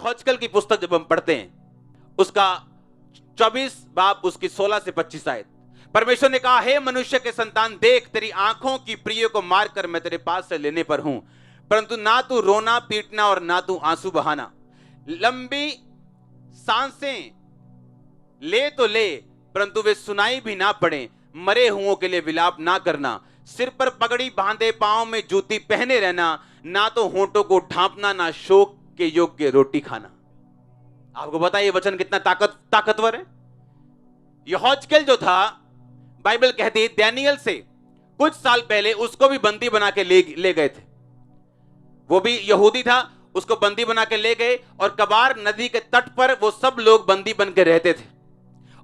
यहोशूएल की पुस्तक जब हम पढ़ते हैं, उसका 24 बाब उसकी 16 से 25 आयत, परमेश्वर ने कहा, हे मनुष्य के संतान, देख तेरी आंखों की प्रिय को मारकर मैं तेरे पास से लेने पर हूं, परंतु ना तू रोना पीटना और ना तू आंसू बहाना। लंबी सांसें ले तो ले, परंतु वे सुनाई भी ना पड़े। मरे हुओं के लिए विलाप ना करना। सिर पर पगड़ी बांधे, पांव में जूती पहने रहना। ना तो होंठों को ढांपना, ना शोक के योग्य रोटी खाना। आपको पता है ये वचन कितना ताकतवर है। यहोशूएल जो था, बाइबल कहती है दानिय्येल से कुछ साल पहले उसको भी बंदी बना के ले गए थे। वो भी यहूदी था, उसको बंदी बना के ले गए और कबार नदी के तट पर वो सब लोग बंदी बन के रहते थे।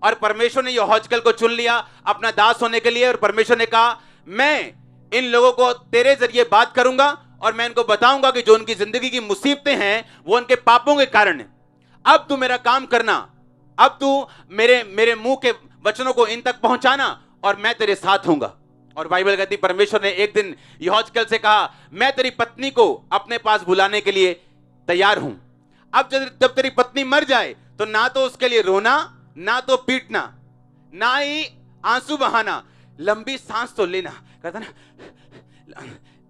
और परमेश्वर ने यहोशूएल को चुन लिया अपना दास होने के लिए। और परमेश्वर ने कहा, मैं इन लोगों को तेरे जरिए बात करूंगा और मैं इनको बताऊंगा कि जो उनकी जिंदगी की मुसीबतें हैं वो उनके पापों के कारण है। अब तू मेरा काम करना, अब तू मेरे मुंह के वचनों को इन तक पहुंचाना और मैं तेरे साथ होऊंगा। और बाइबल कहती परमेश्वर ने एक दिन यहोशूएल से कहा, मैं तेरी पत्नी को अपने पास बुलाने के लिए तैयार हूं। अब जब तेरी पत्नी मर जाए तो ना तो उसके लिए रोना, ना तो पीटना, ना ही आंसू बहाना। लंबी सांस तो लेना, कहता ना,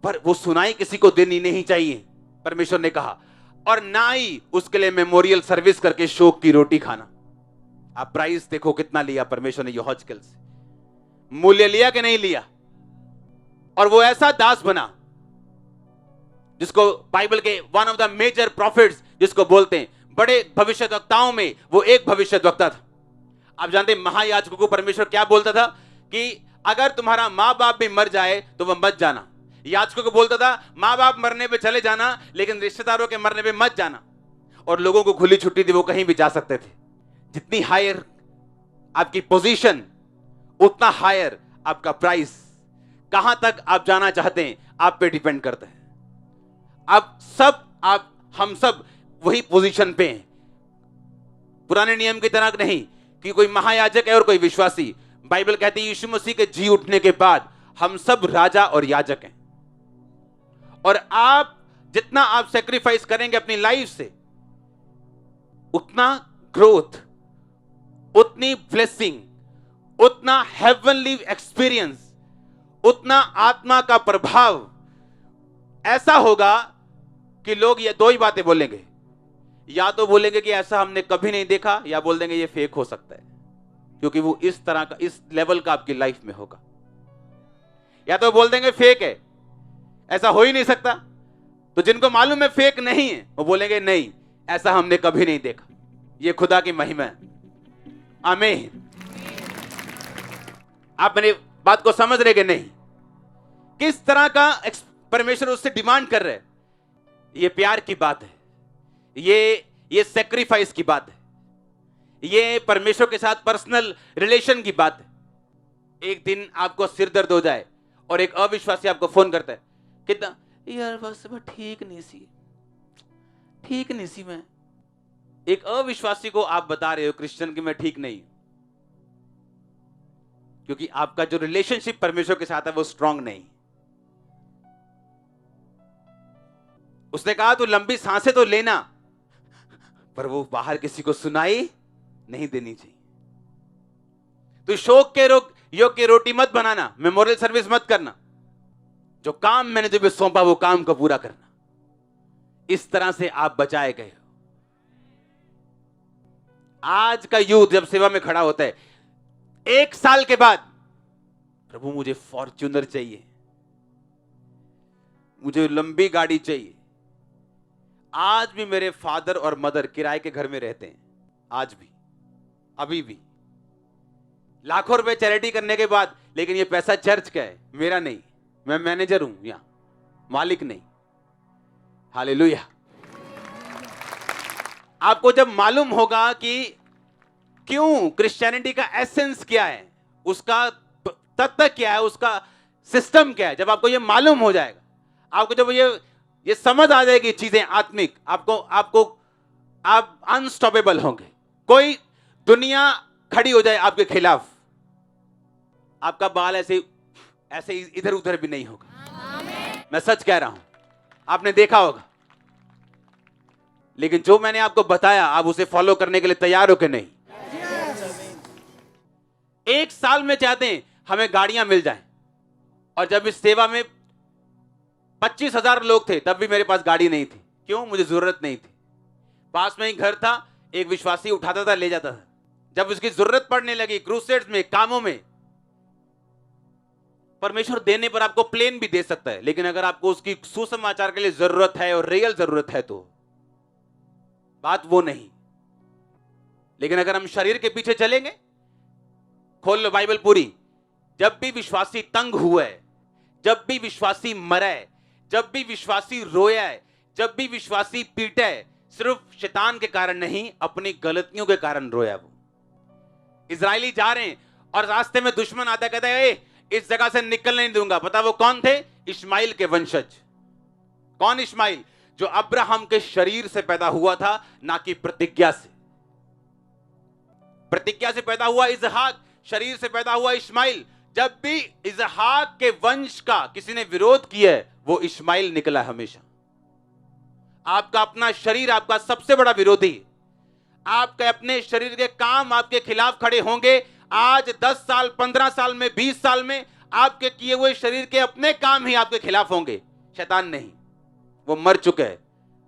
पर वो सुनाई किसी को देनी नहीं चाहिए, परमेश्वर ने कहा। और ना ही उसके लिए मेमोरियल सर्विस करके शोक की रोटी खाना। आप प्राइस देखो कितना लिया परमेश्वर ने यहोशूएल से, मूल्य लिया कि नहीं लिया। और वो ऐसा दास बना जिसको बाइबल के one of the major prophets जिसको बोलते हैं, बड़े भविष्यद्वक्ताओं में वो एक भविष्यद्वक्ता था। आप जानते हैं महायाजकों को परमेश्वर क्या बोलता था कि अगर तुम्हारा माँ बाप भी मर जाए तो वह मत जाना। याजकों को बोलता था माँ बाप मरने पे चले जाना, लेकिन रिश्तेदारों के मरने पे मत जाना। और लोगों को खुली छुट्टी थी, वो कहीं भी जा सकते थे। जितनी हायर आपकी पोजीशन, उतना हायर आपका प्राइस। कहां तक आप जाना चाहते हैं आप पे डिपेंड करता है। हम सब वही पोजीशन पे हैं, पुराने नियम की तरह नहीं कि कोई महायाजक है और कोई विश्वासी। बाइबल कहती है यीशु मसीह के जी उठने के बाद हम सब राजा और याजक हैं। और जितना आप सेक्रीफाइस करेंगे अपनी लाइफ से, उतना ग्रोथ, उतनी ब्लेसिंग, उतना हेवनली एक्सपीरियंस, उतना आत्मा का प्रभाव ऐसा होगा कि लोग ये दो ही बातें बोलेंगे, या तो बोलेंगे कि ऐसा हमने कभी नहीं देखा, या बोल देंगे ये फेक हो सकता है, क्योंकि वो इस तरह का, इस लेवल का आपकी लाइफ में होगा। या तो बोल देंगे फेक है, ऐसा हो ही नहीं सकता। तो जिनको मालूम है फेक नहीं है, वो बोलेंगे नहीं, ऐसा हमने कभी नहीं देखा, ये खुदा की महिमा है। आमीन। आप मेरी बात को समझ रहे कि नहीं? किस तरह का परमेश्वर उससे डिमांड कर रहे हैं? ये प्यार की बात है, ये सेक्रीफाइस की बात है, ये परमेश्वर के साथ पर्सनल रिलेशन की बात है। एक दिन आपको सिर दर्द हो जाए और एक अविश्वासी आपको फोन करता है, कितना यार बस ठीक नहीं सी मैं। एक अविश्वासी को आप बता रहे हो क्रिश्चियन कि मैं ठीक नहीं, क्योंकि आपका जो रिलेशनशिप परमेश्वर के साथ है वो स्ट्रांग नहीं। उसने कहा तू लंबी सांसें तो लेना, पर वो बाहर किसी को सुनाई नहीं देनी चाहिए। तू शोक के योग्य रोटी मत बनाना, मेमोरियल सर्विस मत करना। जो काम मैंने तुझे सौंपा वो काम को पूरा करना। इस तरह से आप बचाए गए हो। आज का यूथ जब सेवा में खड़ा होता है, 1 साल के बाद, प्रभु मुझे फॉर्च्यूनर चाहिए, मुझे लंबी गाड़ी चाहिए। आज भी मेरे फादर और मदर किराए के घर में रहते हैं, आज भी, अभी भी, लाखों रुपए चैरिटी करने के बाद, लेकिन ये पैसा चर्च का है, मेरा नहीं। मैं मैनेजर हूं यहां, मालिक नहीं। हालेलुया। आपको जब मालूम होगा कि क्यों क्रिश्चियनिटी का एसेंस क्या है, उसका तत्व क्या है, उसका सिस्टम क्या है, जब आपको ये मालूम हो जाएगा, आपको जब ये समझ आ जाएगी चीजें आत्मिक, आप अनस्टॉपेबल होंगे। कोई दुनिया खड़ी हो जाए आपके खिलाफ, आपका बाल ऐसे इधर उधर भी नहीं होगा। मैं सच कह रहा हूं, आपने देखा होगा। लेकिन जो मैंने आपको बताया आप उसे फॉलो करने के लिए तैयार हो कि नहीं? एक साल में चाहते हैं हमें गाड़ियां मिल जाएं, और जब इस सेवा में 25,000 लोग थे तब भी मेरे पास गाड़ी नहीं थी। क्यों? मुझे जरूरत नहीं थी। पास में ही घर था, एक विश्वासी उठाता था, ले जाता था। जब उसकी जरूरत पड़ने लगी क्रूसेड्स में, कामों में, परमेश्वर देने पर आपको प्लेन भी दे सकता है, लेकिन अगर आपको उसकी सुसमाचार के लिए जरूरत है और रियल जरूरत है तो बात वो नहीं। लेकिन अगर हम शरीर के पीछे चलेंगे, खोल लो बाइबल पूरी, जब भी विश्वासी तंग हुआ है, जब भी विश्वासी मरा है, जब भी विश्वासी रोया है, जब भी विश्वासी पीटा है, सिर्फ शैतान के कारण नहीं, अपनी गलतियों के कारण रोया। वो इजरायली जा रहे हैं और रास्ते में दुश्मन आता कहता है इस जगह से निकलने नहीं दूंगा। पता वो कौन थे? इश्माइल के वंशज। कौन इश्माइल? जो अब्राहम के शरीर से पैदा हुआ था, ना कि प्रतिज्ञा से। प्रतिज्ञा से पैदा हुआ इजहाक, शरीर से पैदा हुआ इश्माइल। जब भी इजहाक के वंश का किसी ने विरोध किया है, वो इश्माइल निकला हमेशा। आपका अपना शरीर आपका सबसे बड़ा विरोधी। आपके अपने शरीर के काम आपके खिलाफ खड़े होंगे। आज 10 साल, 15 साल में, 20 साल में आपके किए हुए शरीर के अपने काम ही आपके खिलाफ होंगे, शैतान नहीं। वो मर चुका है,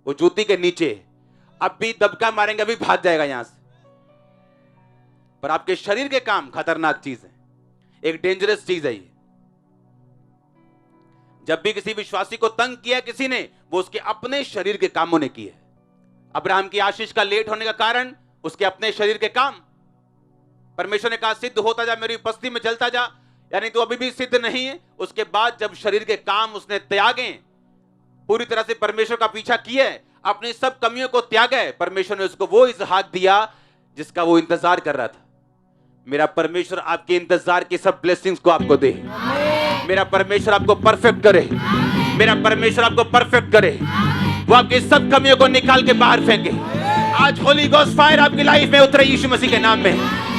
वो जूती के नीचे है। अब भी दबका मारेंगे, अभी भाग जाएगा यहां से। पर आपके शरीर के काम खतरनाक चीज है, एक डेंजरस चीज है ये। जब भी किसी विश्वासी को तंग किया किसी ने, वो उसके अपने शरीर के कामों ने किए। अब्राहम की आशीष का लेट होने का कारण उसके अपने शरीर के काम। परमेश्वर ने कहा सिद्ध होता जा, मेरी उपस्थिति में चलता जा, यानी तू अभी भी सिद्ध नहीं है। उसके बाद जब शरीर के काम उसने त्यागे, पूरी तरह से परमेश्वर का पीछा किया, अपनी सब कमियों को त्यागा है, परमेश्वर ने उसको वो इजहाक दिया जिसका वो इंतजार कर रहा था। मेरा परमेश्वर आपके इंतजार की सब ब्लेसिंग्स को आपको दे। मेरा परमेश्वर आपको परफेक्ट करे। मेरा परमेश्वर आपको परफेक्ट करे। वो आपकी सब कमियों को निकाल के बाहर फेंके। आज होली गोस्ट फायर आपकी लाइफ में उतरे यीशु मसीह के नाम में।